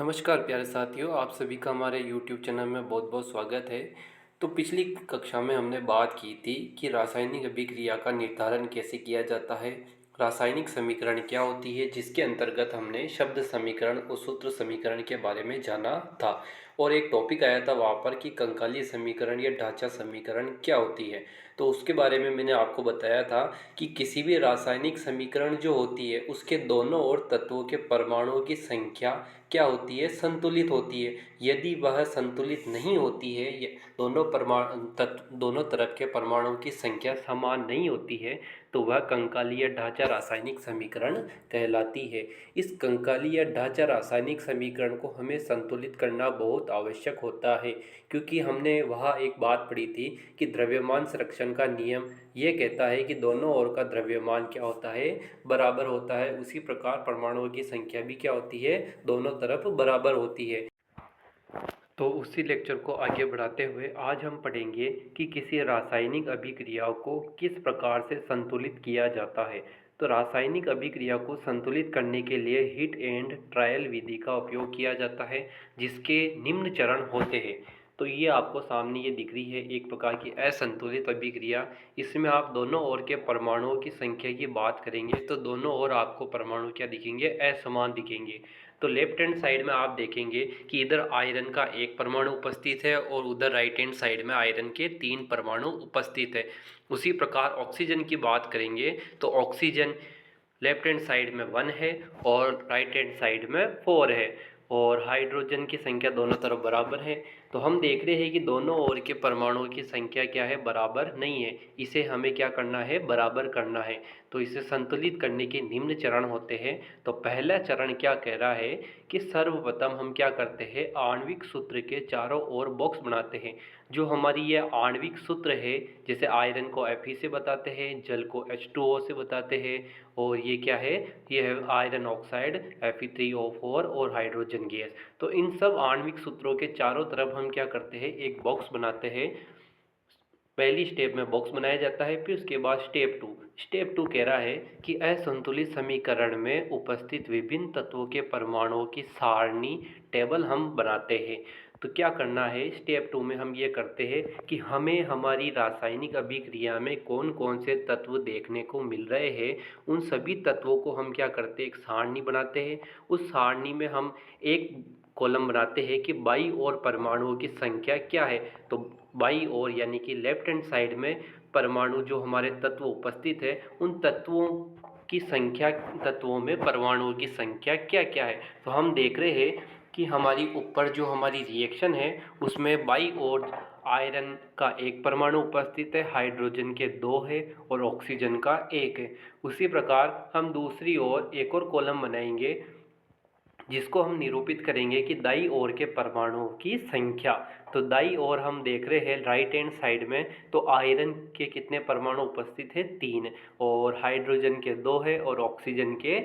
नमस्कार प्यारे साथियों, आप सभी का हमारे YouTube चैनल में बहुत बहुत स्वागत है। तो पिछली कक्षा में हमने बात की थी कि रासायनिक अभिक्रिया का निर्धारण कैसे किया जाता है, रासायनिक समीकरण क्या होती है, जिसके अंतर्गत हमने शब्द समीकरण और सूत्र समीकरण के बारे में जाना था। और एक टॉपिक आया था वहाँ पर कि कंकालीय समीकरण या ढांचा समीकरण क्या होती है। तो उसके बारे में मैंने आपको बताया था कि किसी भी रासायनिक समीकरण जो होती है उसके दोनों ओर तत्वों के परमाणुओं की संख्या क्या होती है, संतुलित होती है। यदि वह संतुलित नहीं होती है, दोनों तरफ के परमाणुओं की संख्या समान नहीं होती है, तो वह कंकालीय ढांचा रासायनिक समीकरण कहलाती है। इस कंकालीय ढांचा रासायनिक समीकरण को हमें संतुलित करना बहुत आवश्यक होता है, क्योंकि हमने वहाँ एक बात पढ़ी थी कि द्रव्यमान संरक्षण का नियम ये कहता है कि दोनों ओर का द्रव्यमान क्या होता है, बराबर होता है। उसी प्रकार परमाणुओं की संख्या भी क्या होती है, दोनों तरफ बराबर होती है। तो उसी लेक्चर को आगे बढ़ाते हुए आज हम पढ़ेंगे कि किसी रासायनिक अभिक्रिया को किस प्रकार से संतुलित किया जाता है। तो रासायनिक अभिक्रिया को संतुलित करने के लिए हीट एंड ट्रायल विधि का उपयोग किया जाता है, जिसके निम्न चरण होते हैं। तो ये आपको सामने ये दिख रही है एक प्रकार की असंतुलित अभिक्रिया। इसमें आप दोनों ओर के परमाणुओं की संख्या की बात करेंगे तो दोनों ओर आपको परमाणु क्या दिखेंगे, असमान दिखेंगे। तो लेफ्ट हैंड साइड में आप देखेंगे कि इधर आयरन का एक परमाणु उपस्थित है और उधर राइट हैंड साइड में आयरन के 3 परमाणु उपस्थित है। उसी प्रकार ऑक्सीजन की बात करेंगे तो ऑक्सीजन लेफ्ट हैंड साइड में 1 है और राइट हैंड साइड में 4 है, और हाइड्रोजन की संख्या दोनों तरफ बराबर है। तो हम देख रहे हैं कि दोनों ओर के परमाणुओं की संख्या क्या है, बराबर नहीं है। इसे हमें क्या करना है, बराबर करना है। तो इसे संतुलित करने के निम्न चरण होते हैं। तो पहला चरण क्या कह रहा है कि सर्वप्रथम हम क्या करते हैं, आणविक सूत्र के चारों ओर बॉक्स बनाते हैं। जो हमारी ये आणविक सूत्र है, जैसे आयरन को Fe से बताते हैं, जल को H2O से बताते हैं, और ये क्या है, ये है आयरन ऑक्साइड Fe3O4 और हाइड्रोजन गैस। तो इन सब आणविक सूत्रों के चारों तरफ हम क्या करते हैं, एक बॉक्स बनाते हैं। पहली स्टेप में बॉक्स बनाया जाता है, फिर उसके बाद स्टेप टू कह रहा है कि असंतुलित समीकरण में उपस्थित विभिन्न तत्वों के परमाणुओं की सारणी टेबल हम बनाते हैं। तो क्या करना है, स्टेप 2 में हम ये करते हैं कि हमें हमारी रासायनिक अभिक्रिया में कौन कौन से तत्व देखने को मिल रहे हैं, उन सभी तत्वों को हम क्या करते हैं, एक सारणी बनाते हैं। उस सारणी में हम एक कॉलम बनाते हैं कि बाई और परमाणुओं की संख्या क्या है। तो बाई ओर यानी कि लेफ्ट हैंड साइड में परमाणु जो हमारे तत्व उपस्थित है, उन तत्वों की संख्या, तत्वों में परमाणुओं की संख्या क्या क्या है। तो हम देख रहे हैं कि हमारी ऊपर जो हमारी रिएक्शन है उसमें बाई ओर आयरन का एक परमाणु उपस्थित है, हाइड्रोजन के 2 है और ऑक्सीजन का 1 है। उसी प्रकार हम दूसरी ओर एक और कॉलम बनाएंगे जिसको हम निरूपित करेंगे कि दाई ओर के परमाणुओं की संख्या। तो दाई ओर हम देख रहे हैं राइट हैंड साइड में, तो आयरन के कितने परमाणु उपस्थित है, 3, और हाइड्रोजन के 2 है और ऑक्सीजन के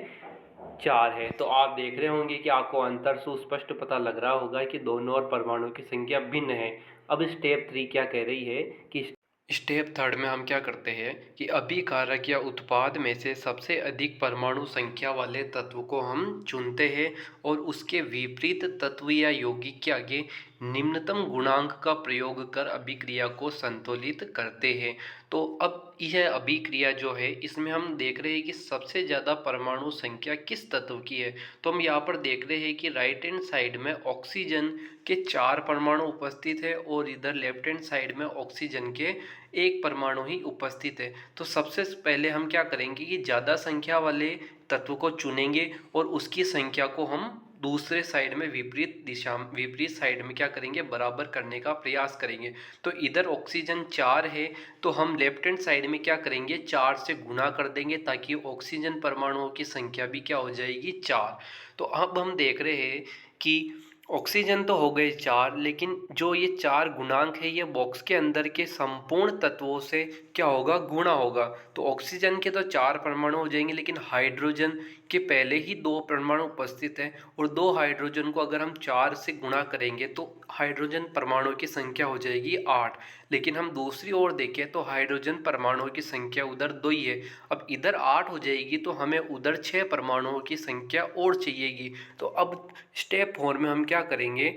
4 है। तो आप देख रहे होंगे कि आपको अंतर सुस्पष्ट पता लग रहा होगा कि दोनों और परमाणु की संख्या भिन्न है। अब स्टेप 3 क्या कह रही है कि स्टेप थर्ड में हम क्या करते हैं कि अभिकारक या उत्पाद में से सबसे अधिक परमाणु संख्या वाले तत्व को हम चुनते हैं और उसके विपरीत तत्व या यौगिक के आगे निम्नतम गुणांक का प्रयोग कर अभिक्रिया को संतुलित करते हैं। तो अब यह अभिक्रिया जो है इसमें हम देख रहे हैं कि सबसे ज़्यादा परमाणु संख्या किस तत्व की है। तो हम यहाँ पर देख रहे हैं कि राइट हैंड साइड में ऑक्सीजन के 4 परमाणु उपस्थित है और इधर लेफ्ट हैंड साइड में ऑक्सीजन के 1 परमाणु ही उपस्थित है। तो सबसे पहले हम क्या करेंगे कि ज़्यादा संख्या वाले तत्व को चुनेंगे और उसकी संख्या को हम दूसरे साइड में विपरीत साइड में क्या करेंगे, बराबर करने का प्रयास करेंगे। तो इधर ऑक्सीजन 4 है, तो हम लेफ्ट हैंड साइड में क्या करेंगे, 4 से गुणा कर देंगे ताकि ऑक्सीजन परमाणुओं की संख्या भी क्या हो जाएगी, 4। तो अब हम देख रहे हैं कि ऑक्सीजन तो हो गए 4, लेकिन जो ये 4 गुणांक है ये बॉक्स के अंदर के संपूर्ण तत्वों से क्या होगा, गुणा होगा। तो ऑक्सीजन के तो 4 परमाणु हो जाएंगे, लेकिन हाइड्रोजन के पहले ही 2 परमाणु उपस्थित हैं और 2 हाइड्रोजन को अगर हम 4 से गुणा करेंगे तो हाइड्रोजन परमाणु की संख्या हो जाएगी 8। लेकिन हम दूसरी ओर देखें तो हाइड्रोजन परमाणुओं की संख्या उधर 2 ही है। अब इधर 8 हो जाएगी तो हमें उधर 6 परमाणुओं की संख्या और चाहिएगी। तो अब स्टेप 4 में हम क्या करेंगे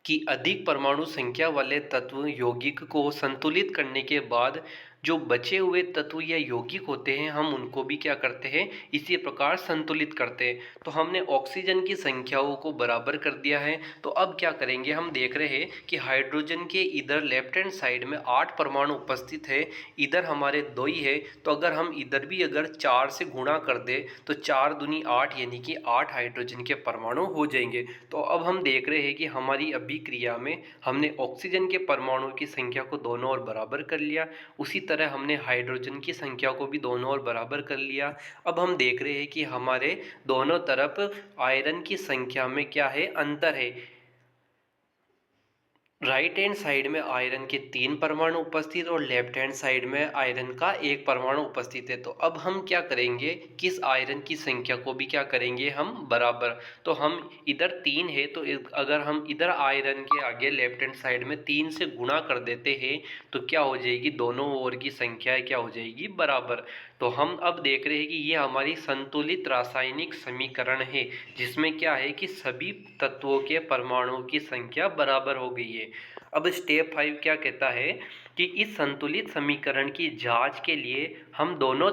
कि अधिक परमाणु संख्या वाले तत्व यौगिक को संतुलित करने के बाद जो बचे हुए तत्व या यौगिक होते हैं हम उनको भी क्या करते हैं, इसी प्रकार संतुलित करते हैं। तो हमने ऑक्सीजन की संख्याओं को बराबर कर दिया है। तो अब क्या करेंगे, हम देख रहे हैं कि हाइड्रोजन के इधर लेफ्ट हैंड साइड में 8 परमाणु उपस्थित है, इधर हमारे 2 ही है। तो अगर हम इधर भी अगर 4 से गुणा कर दे तो 4 दूनी 8 यानी कि 8 हाइड्रोजन के परमाणु हो जाएंगे। तो अब हम देख रहे हैं कि हमारी अभिक्रिया में हमने ऑक्सीजन के परमाणुओं की संख्या को दोनों ओर बराबर कर लिया, उसी तरह हमने हाइड्रोजन की संख्या को भी दोनों ओर बराबर कर लिया। अब हम देख रहे हैं कि हमारे दोनों तरफ आयरन की संख्या में क्या है, अंतर है। राइट हैंड साइड में आयरन के 3 परमाणु उपस्थित और लेफ्ट हैंड साइड में आयरन का 1 परमाणु उपस्थित है। तो अब हम क्या करेंगे, किस आयरन की संख्या को भी क्या करेंगे, हम बराबर। तो हम इधर 3 है तो अगर हम इधर आयरन के आगे लेफ्ट हैंड साइड में 3 से गुणा कर देते हैं तो क्या हो जाएगी, दोनों ओर की संख्या क्या हो जाएगी, बराबर। तो हम अब देख रहे हैं कि ये हमारी संतुलित रासायनिक समीकरण है जिसमें क्या है कि सभी तत्वों के परमाणुओं की संख्या बराबर हो गई है। अब स्टेप 5 क्या कहता है कि इस संतुलित समीकरण की जांच के लिए हम दोनों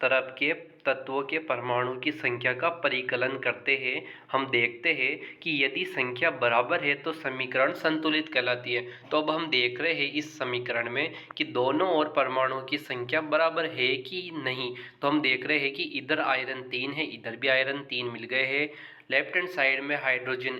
तरफ के तत्वों के परमाणु की संख्या का परिकलन करते हैं। हम देखते हैं कि यदि संख्या बराबर है तो समीकरण संतुलित कहलाती है। तो अब हम देख रहे हैं इस समीकरण में कि दोनों ओर परमाणुओं की संख्या बराबर है कि नहीं। तो हम देख रहे हैं कि इधर आयरन 3 है, इधर भी आयरन 3 मिल गए हैं। लेफ्ट हैंड साइड में हाइड्रोजन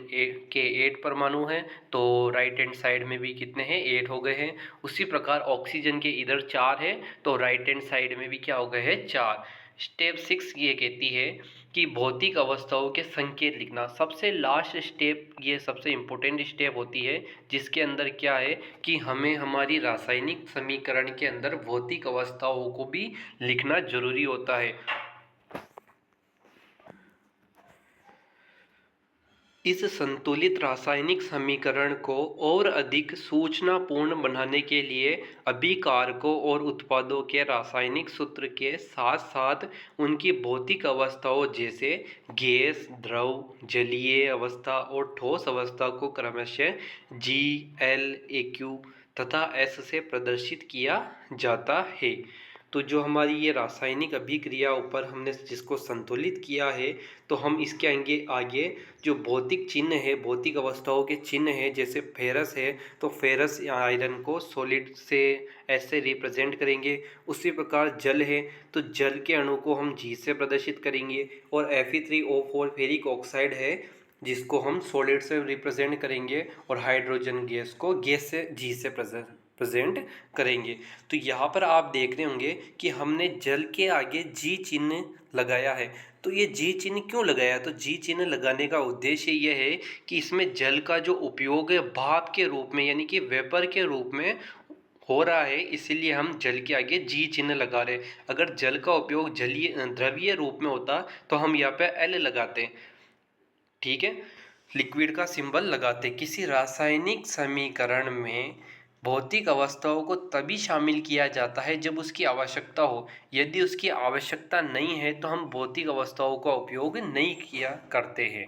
के 8 परमाणु हैं तो राइट हैंड साइड में भी कितने हैं, 8 हो गए हैं। उसी प्रकार ऑक्सीजन के इधर 4 है तो राइट हैंड साइड में भी क्या हो गए हैं, 4। स्टेप 6 ये कहती है कि भौतिक अवस्थाओं के संकेत लिखना। सबसे लास्ट स्टेप, ये सबसे इम्पोर्टेंट स्टेप होती है जिसके अंदर क्या है कि हमें हमारी रासायनिक समीकरण के अंदर भौतिक अवस्थाओं को भी लिखना जरूरी होता है। इस संतुलित रासायनिक समीकरण को और अधिक सूचनापूर्ण बनाने के लिए अभिकारकों और उत्पादों के रासायनिक सूत्र के साथ साथ उनकी भौतिक अवस्थाओं जैसे गैस, द्रव, जलीय अवस्था और ठोस अवस्था को क्रमशः G, L, AQ तथा S से प्रदर्शित किया जाता है। तो जो हमारी ये रासायनिक अभिक्रिया ऊपर हमने जिसको संतुलित किया है, तो हम इसके आगे जो भौतिक चिन्ह है, भौतिक अवस्थाओं के चिन्ह है, जैसे फेरस है तो फेरस आयरन को सॉलिड से ऐसे रिप्रेजेंट करेंगे। उसी प्रकार जल है तो जल के अणु को हम G से प्रदर्शित करेंगे। और Fe3O4 फेरिक ऑक्साइड है जिसको हम सॉलिड से रिप्रेजेंट करेंगे और हाइड्रोजन गैस को गैस से G से प्रेजेंट करेंगे। तो यहाँ पर आप देख रहे होंगे कि हमने जल के आगे जी चिन्ह लगाया है। तो ये जी चिन्ह क्यों लगाया, तो जी चिन्ह लगाने का उद्देश्य ये है कि इसमें जल का जो उपयोग है भाप के रूप में यानी कि वेपर के रूप में हो रहा है, इसीलिए हम जल के आगे जी चिन्ह लगा रहे हैं। अगर जल का उपयोग जलीय द्रवीय रूप में होता तो हम यहाँ पे एल लगाते, ठीक है, लिक्विड का सिंबल लगाते। किसी रासायनिक समीकरण में भौतिक अवस्थाओं को तभी शामिल किया जाता है जब उसकी आवश्यकता हो। यदि उसकी आवश्यकता नहीं है तो हम भौतिक अवस्थाओं का उपयोग नहीं किया करते हैं,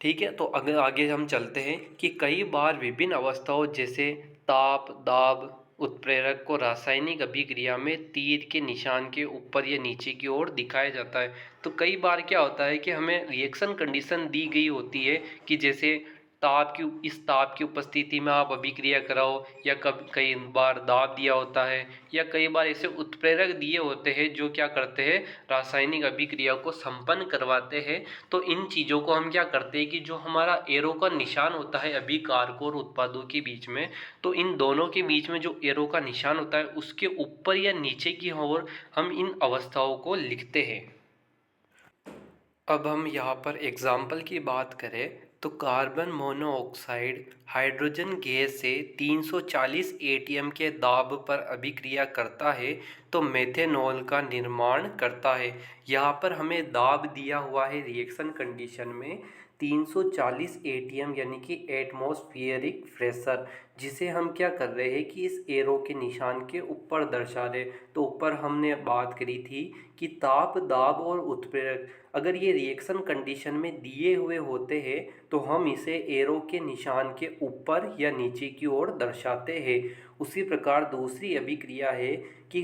ठीक है। तो अगर आगे हम चलते हैं कि कई बार विभिन्न अवस्थाओं जैसे ताप, दाब, उत्प्रेरक को रासायनिक अभिक्रिया में तीर के निशान के ऊपर या नीचे की ओर दिखाया जाता है। तो कई बार क्या होता है कि हमें रिएक्शन कंडीशन दी गई होती है कि जैसे इस ताप की उपस्थिति में आप अभिक्रिया कराओ, या कई बार दाब दिया होता है, या कई बार ऐसे उत्प्रेरक दिए होते हैं जो क्या करते हैं, रासायनिक अभिक्रिया को संपन्न करवाते हैं। तो इन चीज़ों को हम क्या करते हैं कि जो हमारा एरो का निशान होता है अभिकारकों और उत्पादों के बीच में, तो इन दोनों के बीच में जो एरो का निशान होता है उसके ऊपर या नीचे की ओर हम इन अवस्थाओं को लिखते हैं। अब हम यहाँ पर एग्जाम्पल की बात करें तो कार्बन मोनोऑक्साइड हाइड्रोजन गैस से 340 एटीएम के दाब पर अभिक्रिया करता है तो मेथेनॉल का निर्माण करता है। यहाँ पर हमें दाब दिया हुआ है रिएक्शन कंडीशन में 340 एटीएम यानी कि एटमॉस्फेरिक प्रेशर, जिसे हम क्या कर रहे हैं कि इस एरो के निशान के ऊपर दर्शा रहे। तो ऊपर हमने बात करी थी कि ताप, दाब और उत्प्रेरक अगर ये रिएक्शन कंडीशन में दिए हुए होते हैं तो हम इसे एरो के निशान के ऊपर या नीचे की ओर दर्शाते हैं। उसी प्रकार दूसरी अभिक्रिया है कि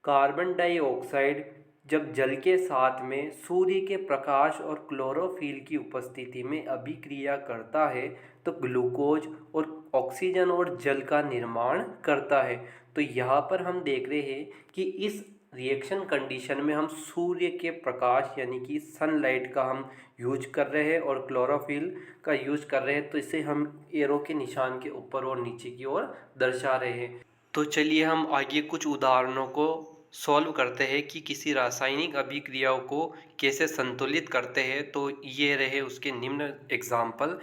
कार्बन डाइऑक्साइड जब जल के साथ में सूर्य के प्रकाश और क्लोरोफिल की उपस्थिति में अभिक्रिया करता है तो ग्लूकोज और ऑक्सीजन और जल का निर्माण करता है। तो यहाँ पर हम देख रहे हैं कि इस रिएक्शन कंडीशन में हम सूर्य के प्रकाश यानी कि सनलाइट का हम यूज कर रहे हैं और क्लोरोफिल का यूज कर रहे हैं। तो इसे हम एरो के निशान के ऊपर और नीचे की ओर दर्शा रहे हैं। तो चलिए हम आगे कुछ उदाहरणों को सॉल्व करते हैं कि किसी रासायनिक अभिक्रियाओं को कैसे संतुलित करते हैं। तो ये रहे उसके निम्न एग्जाम्पल।